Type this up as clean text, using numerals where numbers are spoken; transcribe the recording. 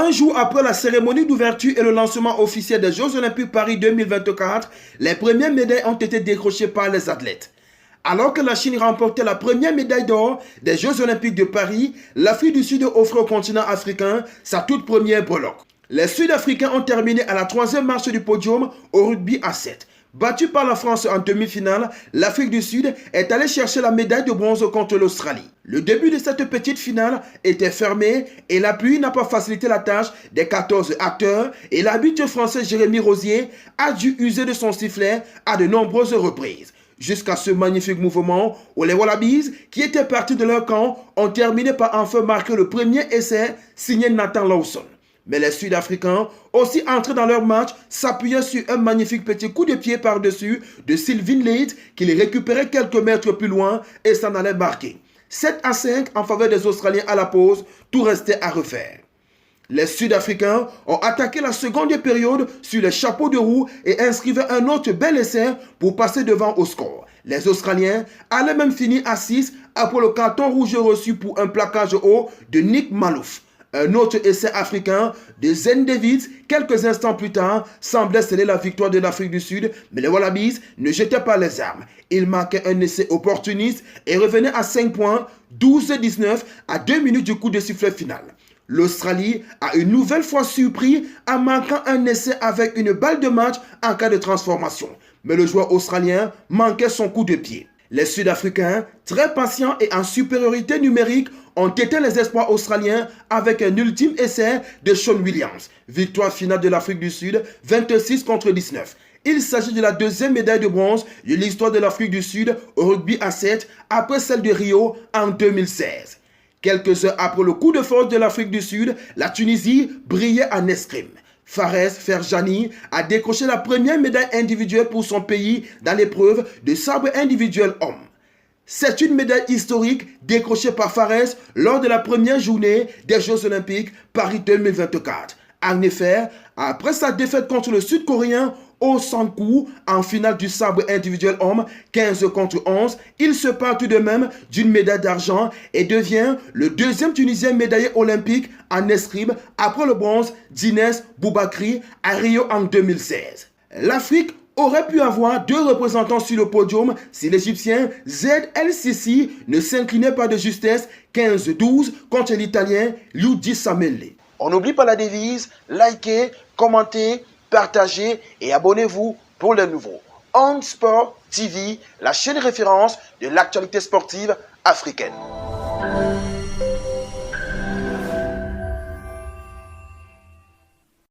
Un jour après la cérémonie d'ouverture et le lancement officiel des Jeux Olympiques Paris 2024, les premières médailles ont été décrochées par les athlètes. Alors que la Chine remportait la première médaille d'or des Jeux Olympiques de Paris, l'Afrique du Sud offrait au continent africain sa toute première breloque. Les Sud-Africains ont terminé à la troisième marche du podium au rugby à 7. Battue par la France en demi-finale, l'Afrique du Sud est allée chercher la médaille de bronze contre l'Australie. Le début de cette petite finale était fermé et la pluie n'a pas facilité la tâche des 14 acteurs et l'arbitre français Jérémy Rosier a dû user de son sifflet à de nombreuses reprises. Jusqu'à ce magnifique mouvement où les Wallabies, qui étaient partis de leur camp, ont terminé par enfin marquer le premier essai signé Nathan Lawson. Mais les Sud-Africains, aussi entrés dans leur match, s'appuyaient sur un magnifique petit coup de pied par-dessus de Sylvain Leite qui les récupérait quelques mètres plus loin et s'en allait marquer. 7-5 en faveur des Australiens à la pause, tout restait à refaire. Les Sud-Africains ont attaqué la seconde période sur les chapeaux de roue et inscrivaient un autre bel essai pour passer devant au score. Les Australiens allaient même finir à 6 après le carton rouge reçu pour un plaquage haut de Nick Malouf. Un autre essai africain de Zen Davids, quelques instants plus tard, semblait sceller la victoire de l'Afrique du Sud, mais les Wallabies ne jetaient pas les armes. Ils marquaient un essai opportuniste et revenaient à 5 points, 12-19 à 2 minutes du coup de sifflet final. L'Australie a une nouvelle fois surpris en marquant un essai avec une balle de match en cas de transformation. Mais le joueur australien manquait son coup de pied. Les Sud-Africains, très patients et en supériorité numérique, ont éteint les espoirs australiens avec un ultime essai de Sean Williams. Victoire finale de l'Afrique du Sud, 26-19. Il s'agit de la deuxième médaille de bronze de l'histoire de l'Afrique du Sud au rugby à 7 après celle de Rio en 2016. Quelques heures après le coup de force de l'Afrique du Sud, la Tunisie brillait en escrime. Fares Ferjani a décroché la première médaille individuelle pour son pays dans l'épreuve de sabre individuel homme. C'est une médaille historique décrochée par Fares lors de la première journée des Jeux Olympiques Paris 2024. En effet, après sa défaite contre le Sud-Coréen au 100 coups en finale du sabre individuel homme 15-11, il se part tout de même d'une médaille d'argent et devient le deuxième Tunisien médaillé olympique en escrime après le bronze d'Inès Boubakri à Rio en 2016. L'Afrique aurait pu avoir 2 représentants sur le podium si l'Égyptien Zed El Sissi ne s'inclinait pas de justesse 15-12 contre l'Italien Liudi Samelle. On n'oublie pas la devise, likez, commentez, partagez et abonnez-vous pour les nouveaux. On Sport TV, la chaîne référence de l'actualité sportive africaine.